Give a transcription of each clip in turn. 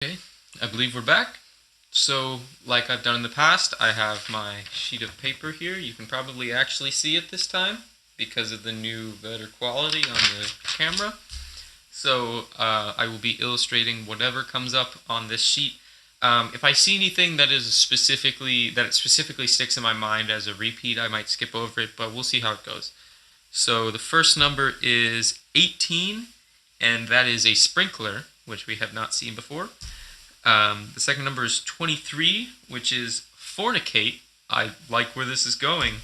Okay, I believe we're back. So, like I've done in the past, I have my sheet of paper here. You can probably actually see it this time because of the new better quality on the camera. So, I will be illustrating whatever comes up on this sheet. If I see anything that is specifically sticks in my mind as a repeat, I might skip over it, but we'll see how it goes. So, the first number is 18, and that is a sprinkler, which we have not seen before. The second number is 23, which is fornicate. I like where this is going.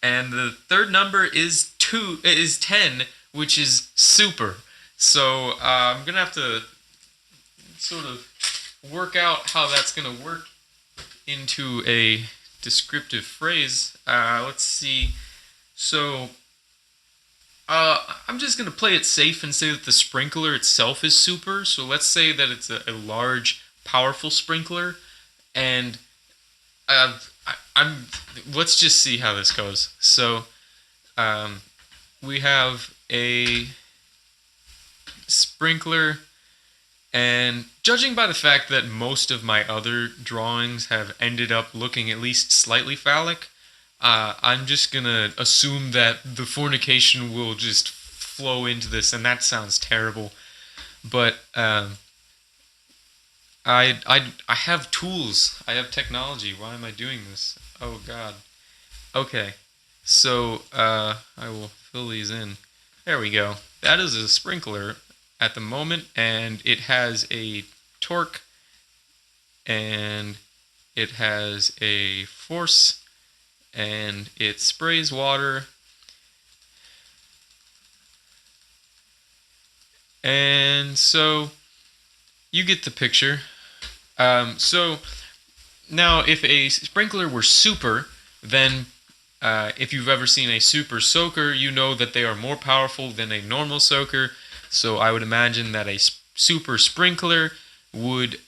And the third number is 10, which is super. So I'm gonna have to sort of work out how that's gonna work into a descriptive phrase. Let's see. So I'm just gonna play it safe and say that the sprinkler itself is super. So let's say that it's a large, powerful sprinkler, and I'm. Let's just see how this goes. So um, we have a sprinkler, and judging by the fact that most of my other drawings have ended up looking at least slightly phallic, I'm just gonna assume that the fornication will just flow into this, and that sounds terrible. But I have tools. I have technology. Why am I doing this? Oh God. Okay. So I will fill these in. There we go. That is a sprinkler at the moment, and it has a torque, and it has a force, and it sprays water, and so you get the picture. So now, if a sprinkler were super, then if you've ever seen a super soaker, you know that they are more powerful than a normal soaker. So I would imagine that a super sprinkler would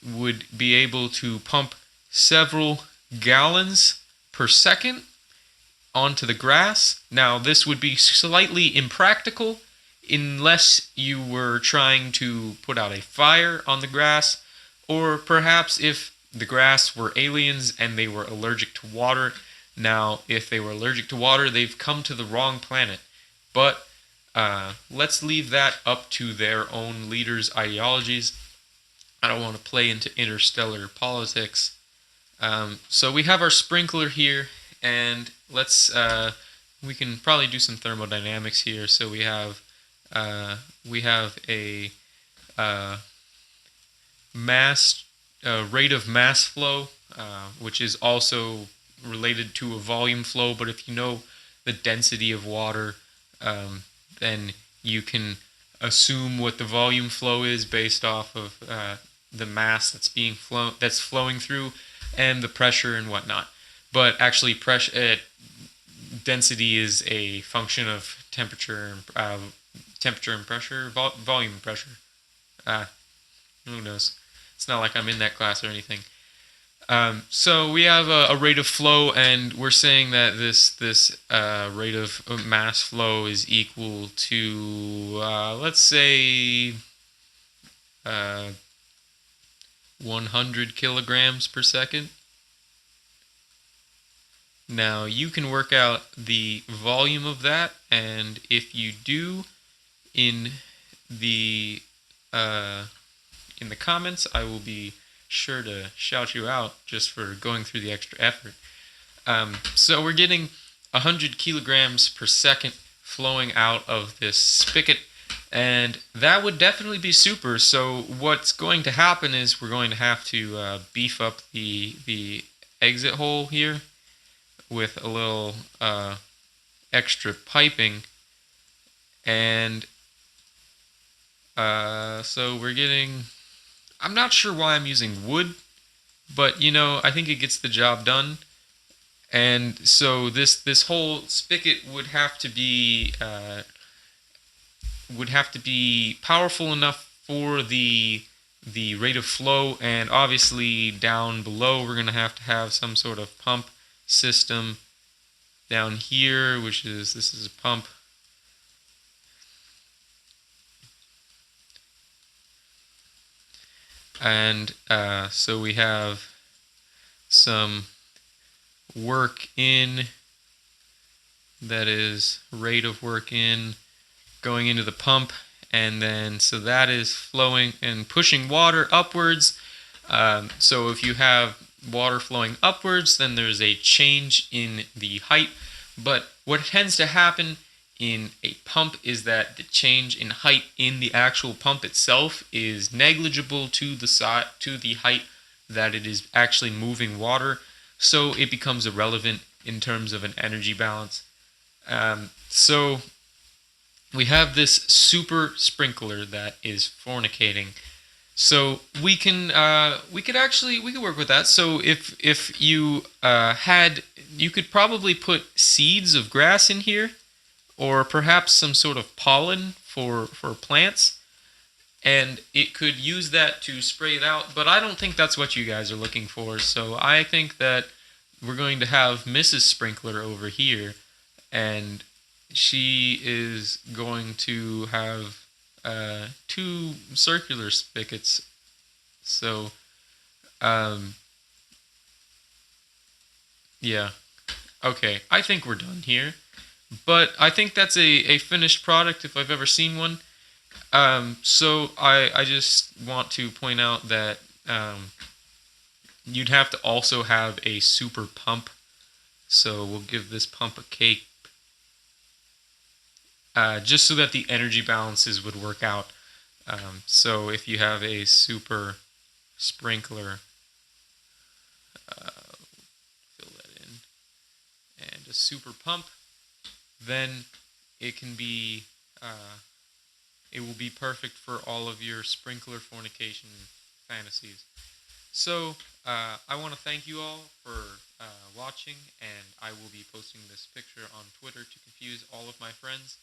would be able to pump several gallons per second onto the grass. Now, this would be slightly impractical unless you were trying to put out a fire on the grass, or perhaps if the grass were aliens and they were allergic to water. Now, if they were allergic to water, they've come to the wrong planet. But let's leave that up to their own leaders' ideologies. I don't want to play into interstellar politics. So we have our sprinkler here, and we can probably do some thermodynamics here. So we have a uh, mass rate of mass flow, which is also related to a volume flow. But if you know the density of water, then you can assume what the volume flow is based off of the mass that's flowing through, and the pressure and whatnot. But actually, pressure density is a function of temperature and pressure, volume and pressure. Uh, who knows? It's not like I'm in that class or anything. So we have a rate of flow, and we're saying that this rate of mass flow is equal to let's say uh, 100 kilograms per second. Now you can work out the volume of that, and if you do, in the uh, in the comments, I will be sure to shout you out just for going through the extra effort. So we're getting 100 kilograms per second flowing out of this spigot, and that would definitely be super. So what's going to happen is we're going to have to beef up the exit hole here with a little extra piping, and so we're getting. I'm not sure why I'm using wood, but I think it gets the job done. And so this whole spigot would have to be powerful enough for the rate of flow, and obviously down below we're going to have some sort of pump system down here, this is a pump. And so we have some work in, that is rate of work in, going into the pump, and then so that is flowing and pushing water upwards. So if you have water flowing upwards, then there's a change in the height. But what tends to happen in a pump is that the change in height in the actual pump itself is negligible to the height that it is actually moving water. So it becomes irrelevant in terms of an energy balance. So we have this super sprinkler that is fornicating. So we could work with that. So if you you could probably put seeds of grass in here, or perhaps some sort of pollen for plants, and it could use that to spray it out. But I don't think that's what you guys are looking for. So I think that we're going to have Mrs. Sprinkler over here, and she is going to have two circular spigots. So, um, yeah. Okay, I think we're done here. But I think that's a finished product if I've ever seen one. So I just want to point out that you'd have to also have a super pump. So we'll give this pump a cake, just so that the energy balances would work out. So if you have a super sprinkler, fill that in, and a super pump, then it can be, it will be perfect for all of your sprinkler fornication fantasies. So I want to thank you all for watching, and I will be posting this picture on Twitter to confuse all of my friends.